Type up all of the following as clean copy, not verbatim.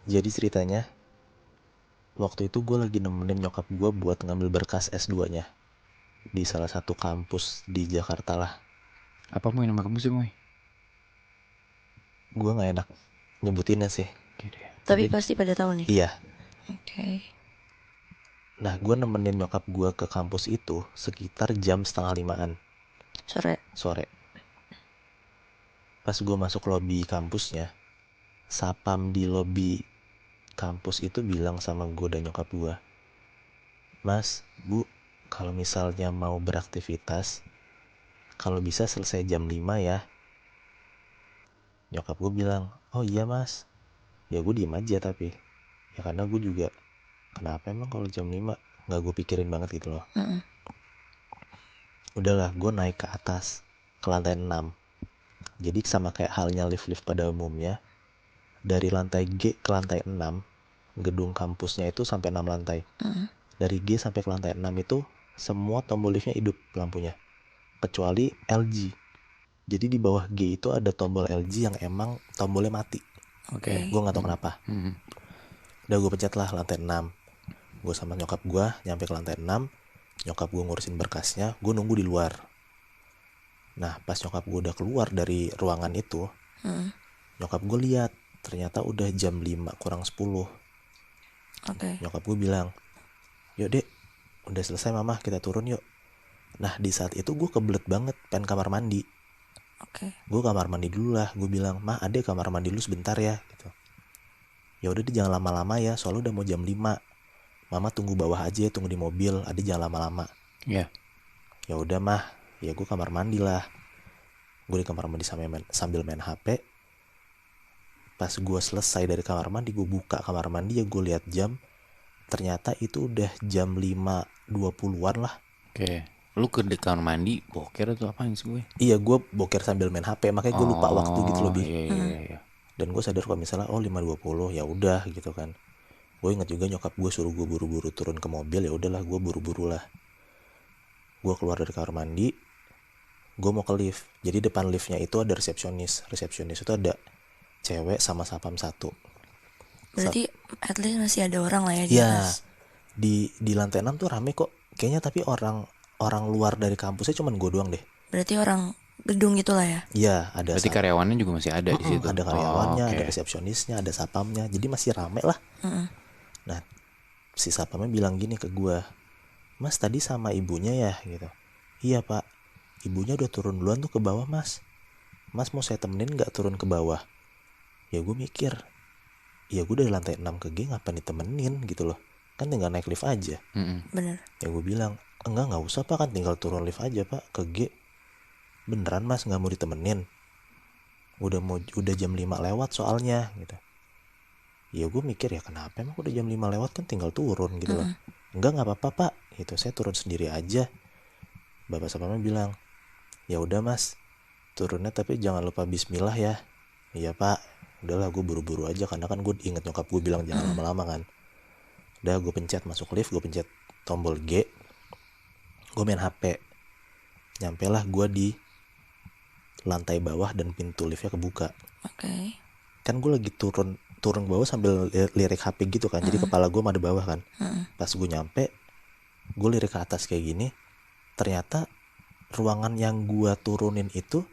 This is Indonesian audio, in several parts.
Jadi ceritanya, waktu itu gue lagi nemenin nyokap gue buat ngambil berkas S2-nya di salah satu kampus di Jakarta lah. Apa Moy, nama kamu sih Moy? Gue gak enak nyebutinnya sih. Oke deh. Tapi Jadi- pasti pada tahu nih. Iya. Oke. Nah, gue nemenin nyokap gue ke kampus itu sekitar jam 4:30 sore. Pas gue masuk lobi kampusnya, sapam di lobi kampus itu bilang sama gue dan nyokap gue, "Mas, Bu, kalau misalnya mau beraktivitas, kalau bisa selesai jam 5 ya." Nyokap gue bilang, "Oh iya mas." Ya gue diem aja tapi. Ya karena gue juga, kenapa emang kalau jam 5? Gak gue pikirin banget gitu loh. Udahlah, gue naik ke atas, ke lantai 6. Jadi sama kayak halnya lift-lift pada umumnya, dari lantai G ke lantai 6, gedung kampusnya itu sampai 6 lantai. Dari G sampai ke lantai 6 itu, semua tombol liftnya hidup lampunya. Kecuali LG. Jadi di bawah G itu ada tombol LG yang emang tombolnya mati. Oke. Gue gak tahu kenapa. Udah gue pencet lah lantai 6. Gue sama nyokap gue nyampe ke lantai 6. Nyokap gue ngurusin berkasnya, gue nunggu di luar. Nah pas nyokap gue udah keluar dari ruangan itu, nyokap gue lihat ternyata udah jam 5 kurang 10. Oke. Nyokap gue bilang, "Yuk dek, udah selesai mama, kita turun yuk." Nah di saat itu gue kebelet banget pengen kamar mandi. Oke. Gue kamar mandi dulu lah. Gue bilang, "Ma, adek kamar mandi dulu sebentar ya," gitu. "Ya udah deh, jangan lama-lama ya, soalnya udah mau jam 5. Mama tunggu bawah aja, tunggu di mobil, adek jangan lama-lama." Iya. Ya udah mah, ya gue kamar mandi lah. Gue di kamar mandi sambil main HP. Pas gue selesai dari kamar mandi, gue buka kamar mandi, ya gue lihat jam. Ternyata itu udah jam 5:20-an lah. Oke. Lu ke kamar mandi boker atau apaan sih gue? Iya, gue boker sambil main HP, makanya gue lupa waktu gitu lebih. Iya. Dan gue sadar kalau misalnya 5:20, ya udah gitu kan. Gue inget juga nyokap gue suruh gue buru-buru turun ke mobil, ya udahlah gue buru-buru lah. Gue keluar dari kamar mandi, gue mau ke lift. Jadi depan liftnya itu ada resepsionis. Resepsionis itu ada cewek sama sapam satu. Berarti at least masih ada orang lah ya di Ya, atas. di lantai 6 tuh rame kok. Kayaknya tapi orang luar dari kampusnya cuman gue doang deh. Berarti orang gedung itulah ya. Iya, ada Berarti karyawannya juga masih ada di situ. ada karyawannya, Oh, oke. ada resepsionisnya, ada sapamnya. Jadi masih rame lah. Nah, si sapamnya bilang gini ke gue, "Mas tadi sama ibunya ya?" gitu. "Iya pak, ibunya udah turun duluan tuh ke bawah mas. Mas mau saya temenin gak turun ke bawah?" Ya gue mikir, ya gue dari lantai 6 ke G ngapain ditemenin gitu loh. Kan tinggal naik lift aja. Bener. Ya gue bilang, enggak usah pak, kan tinggal turun lift aja pak ke G." "Beneran mas gak mau ditemenin? Udah jam 5 lewat soalnya," gitu. Ya gue mikir, ya kenapa emang udah jam 5 lewat, kan tinggal turun gitu loh. Enggak apa-apa pak, gitu, saya turun sendiri aja." Bapak sapamnya bilang, "Ya udah mas, turunnya tapi jangan lupa bismillah ya." "Iya pak." Udahlah, gue buru-buru aja karena kan gue inget nyokap gue bilang jangan lama-lama kan. Udah gue pencet masuk lift, gue pencet tombol G, gue main HP. Nyampe lah gue di lantai bawah dan pintu liftnya kebuka. Oke. Kan gue lagi turun ke bawah sambil lirik HP gitu kan. Jadi kepala gue ada bawah kan. Pas gue nyampe, gue lirik ke atas kayak gini. Ternyata ruangan yang gue turunin itu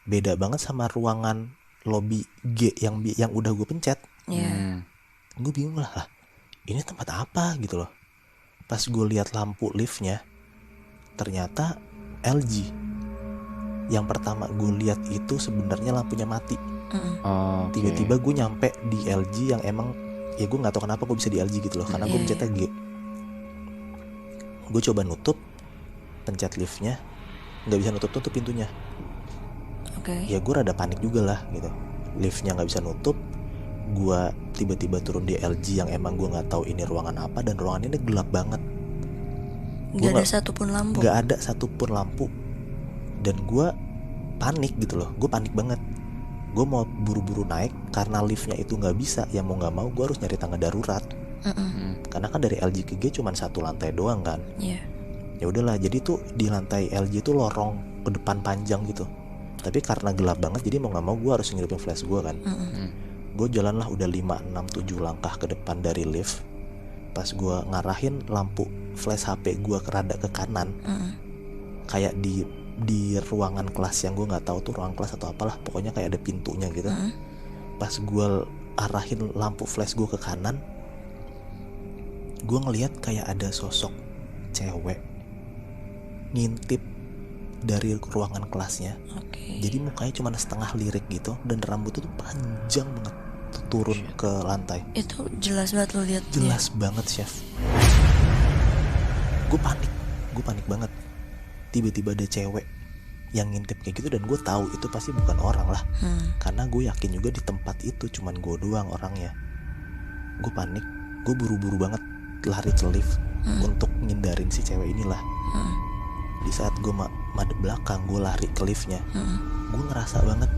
beda banget sama ruangan lobby G yang udah gue pencet. Iya. Gue bingung lah, ini tempat apa gitu loh. Pas gue lihat lampu liftnya, ternyata LG. Yang pertama gue lihat itu sebenarnya lampunya mati. Oke. Tiba-tiba gue nyampe di LG yang emang, ya gue nggak tahu kenapa gue bisa di LG gitu loh, karena gue pencetnya G. Gue coba nutup, pencet liftnya, nggak bisa nutup pintunya. Oke. Ya gue rada panik juga lah gitu. Liftnya nggak bisa nutup, gue tiba-tiba turun di LG yang emang gue nggak tahu ini ruangan apa, dan ruangan ini gelap banget. Gak ada satupun lampu. Nggak ada satupun lampu. Dan gue panik gitu loh, gue panik banget. Gue mau buru-buru naik karena liftnya itu nggak bisa. Ya mau nggak mau gue harus nyari tangga darurat. Karena kan dari LG ke G cuma satu lantai doang kan. Iya. Ya udahlah, jadi tuh di lantai LG tuh lorong ke depan panjang gitu. Tapi karena gelap banget, jadi mau nggak mau gue harus ngidupin flash gue kan. Gue jalan lah udah 5, 6, 7 langkah ke depan dari lift. Pas gue ngarahin lampu flash HP gue rada ke kanan, kayak di ruangan kelas yang gue nggak tahu tuh ruang kelas atau apalah, pokoknya kayak ada pintunya gitu. Pas gue arahin lampu flash gue ke kanan, gue ngelihat kayak ada sosok cewek ngintip dari ruangan kelasnya. Jadi mukanya cuma setengah lirik gitu, dan rambutnya tuh panjang banget tuh, turun ke lantai. Itu jelas banget lo lihat. Jelas banget, chef. Gue panik banget. Tiba-tiba ada cewek yang ngintip kayak gitu, dan gue tahu itu pasti bukan orang lah. Karena gue yakin juga di tempat itu cuman gue doang orangnya. Gue panik, gue buru-buru banget lari ke lift untuk ngindarin si cewek inilah. Di saat gue madep belakang, gue lari ke liftnya, gue ngerasa banget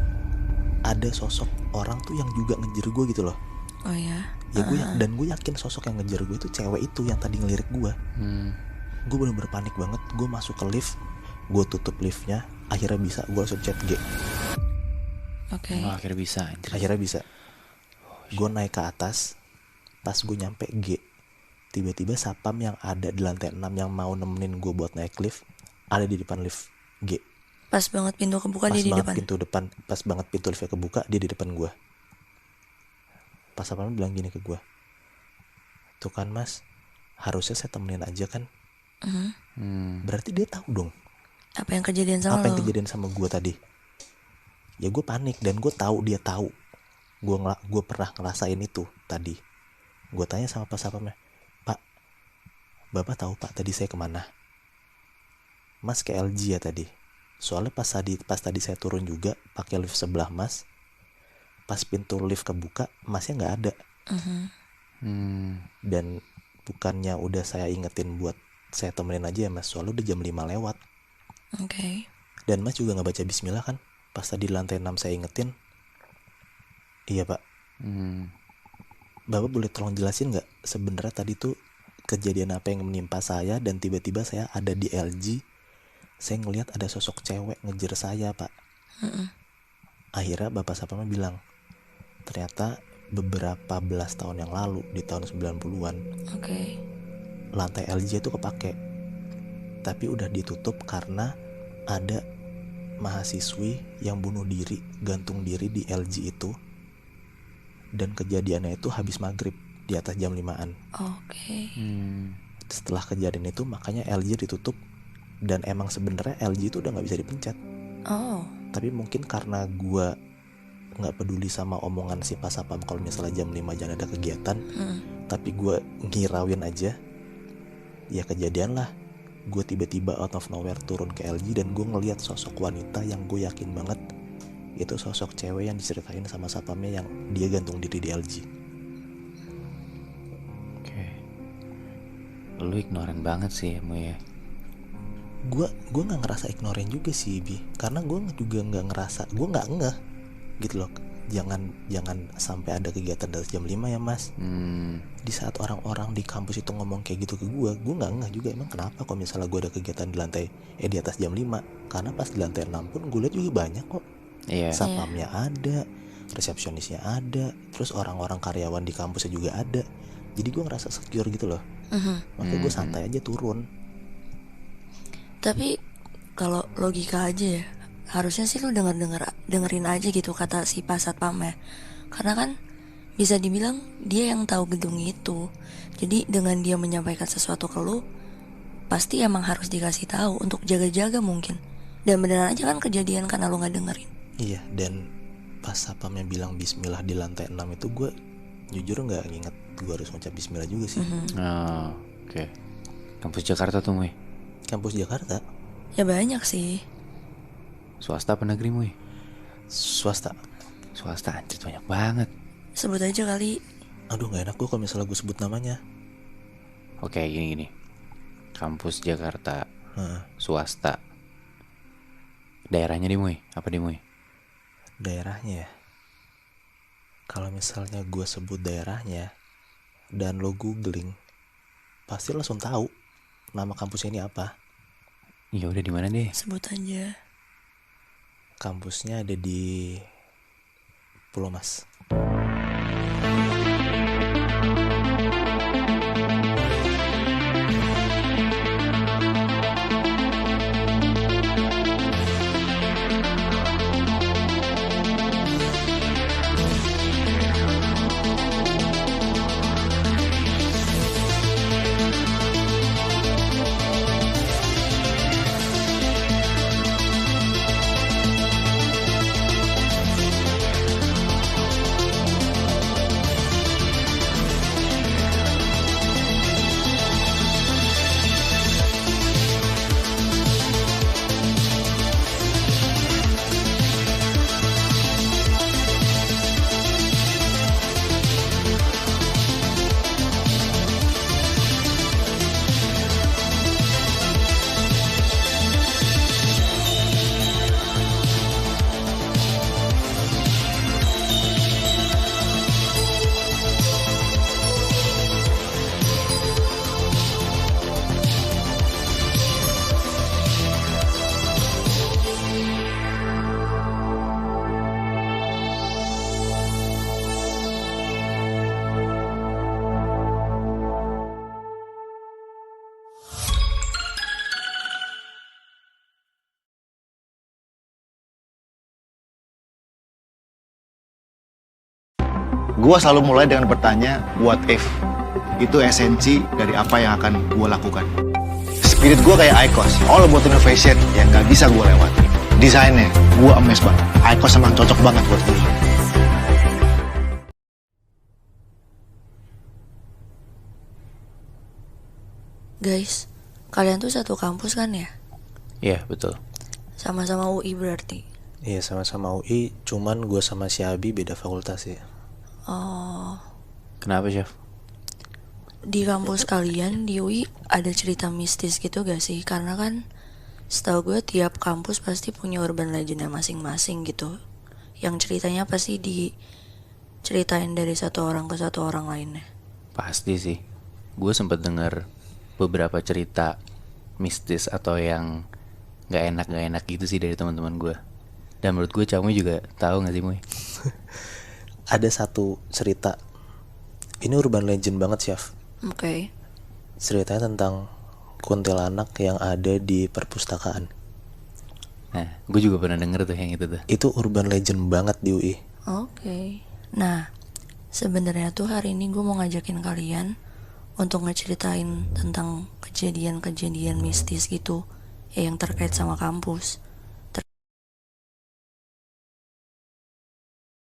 ada sosok orang tuh yang juga ngejar gue gitu loh. Oh ya. Ya dan gue yakin sosok yang ngejar gue itu cewek itu yang tadi ngelirik gue. Gue bener-bener panik banget. Gue masuk ke lift, gue tutup liftnya. Akhirnya bisa, gue langsung chat G. Akhirnya bisa. Akhirnya bisa. Gue naik ke atas. Pas gue nyampe G, tiba-tiba sapam yang ada di lantai 6 yang mau nemenin gue buat naik lift ada di depan lift G. Pas banget pintu kebuka, dia di depan. Pas banget pintu liftnya kebuka, dia di depan gue. Pas sapam bilang gini ke gue, tuh kan mas, harusnya saya temenin aja kan. Berarti dia tahu dong apa yang kejadian sama apa yang kejadian sama gue tadi. Ya gue panik, dan gue tahu dia tahu gue pernah ngerasain itu tadi. Gue tanya sama pas sapamnya, Pak, Bapak tahu Pak tadi saya kemana? Mas ke LG ya tadi. Soalnya pas tadi saya turun juga pakai lift sebelah mas. Pas pintu lift kebuka, masnya nggak ada. Dan bukannya udah saya ingetin buat saya temenin aja ya mas, soalnya udah jam 5 lewat. Dan mas juga nggak baca bismillah kan? Pas tadi lantai 6 saya ingetin. Iya pak. Bapak boleh tolong jelasin nggak sebenarnya tadi tuh kejadian apa yang menimpa saya, dan tiba-tiba saya ada di LG, saya ngelihat ada sosok cewek ngejar saya pak. Akhirnya bapak sapamnya bilang, ternyata beberapa belas tahun yang lalu, di tahun 90-an, lantai LG itu kepake, tapi udah ditutup karena ada mahasiswi yang bunuh diri, gantung diri di LG itu. Dan kejadiannya itu habis maghrib, di atas jam 5-an. Setelah kejadian itu makanya LG ditutup. Dan emang sebenarnya LG itu udah nggak bisa dipencet. Tapi mungkin karena gue nggak peduli sama omongan si pasapam kalau misalnya jam 5 jangan ada kegiatan, tapi gue ngirauin aja. Ya kejadian lah, gue tiba-tiba out of nowhere turun ke LG, dan gue ngelihat sosok wanita yang gue yakin banget itu sosok cewek yang diceritain sama sapamnya yang dia gantung diri di LG. Lu ignoran banget sih Mu ya. Gue nggak ngerasa ignoran juga sih Bi, karena gue juga nggak ngerasa, gue nggak ngeh gitu loh. Jangan sampai ada kegiatan dari jam 5 ya mas. Di saat orang-orang di kampus itu ngomong kayak gitu ke gue nggak ngeh juga. Emang kenapa kalau misalnya gue ada kegiatan di lantai di atas jam 5? Karena pas di lantai 6 pun gue lihat juga banyak kok. Sapamnya ada, resepsionisnya ada, terus orang-orang karyawan di kampusnya juga ada. Jadi gue ngerasa secure gitu loh. Makanya gue santai aja turun. Tapi kalau logika aja ya, harusnya sih lu dengerin aja gitu kata si Pak Satpam ya. Karena kan bisa dibilang dia yang tahu gedung itu. Jadi dengan dia menyampaikan sesuatu ke lu, pasti emang harus dikasih tahu untuk jaga-jaga mungkin. Dan beneran aja kan kejadian karena lu gak dengerin. Iya, dan pas Satpamnya bilang bismillah di lantai 6 itu, gue jujur gak nginget gue harus ngucap bismillah juga sih. Kampus Jakarta tuh Mu? Kampus Jakarta. Ya banyak sih. Swasta apa negeri Mu? Swasta. Swasta, anjir banyak banget. Sebut aja kali. Aduh gak enak gue kalau misalnya gue sebut namanya. Oke, gini. Kampus Jakarta, swasta. Daerahnya di Mu? Apa di Mu? Daerahnya ya, kalau misalnya gue sebut daerahnya dan lo googling, pasti langsung tahu nama kampusnya ini apa. Ya udah, di mana deh? Sebut aja. Kampusnya ada di Pulau Mas. Gue selalu mulai dengan bertanya, what if? Itu esensi dari apa yang akan gue lakukan. Spirit gue kayak IQOS, all about innovation yang gak bisa gue lewati. Desainnya, gue amazed banget. IQOS emang cocok banget buat gue. Guys, kalian tuh satu kampus kan ya? Iya, betul. Sama-sama UI berarti. Iya sama-sama UI, cuman gue sama si Abi beda fakultas ya. Oh, Kenapa, Chef? di kampus kalian di UI ada cerita mistis gitu gak sih? Karena kan setahu gue tiap kampus pasti punya urban legendnya masing-masing gitu. Yang ceritanya pasti diceritain dari satu orang ke satu orang lainnya. Pasti sih. Gue sempet denger beberapa cerita mistis atau yang gak enak gitu sih dari teman-teman gue. Dan menurut gue Camu juga tahu gak sih, Muy? Ada satu cerita, ini urban legend banget Chef. Oke. Ceritanya tentang kuntilanak yang ada di perpustakaan. Nah, gue juga pernah denger tuh yang itu tuh. Itu urban legend banget di UI. Oke. Nah, sebenarnya tuh hari ini gue mau ngajakin kalian untuk ngeceritain tentang kejadian-kejadian mistis gitu yang terkait sama kampus.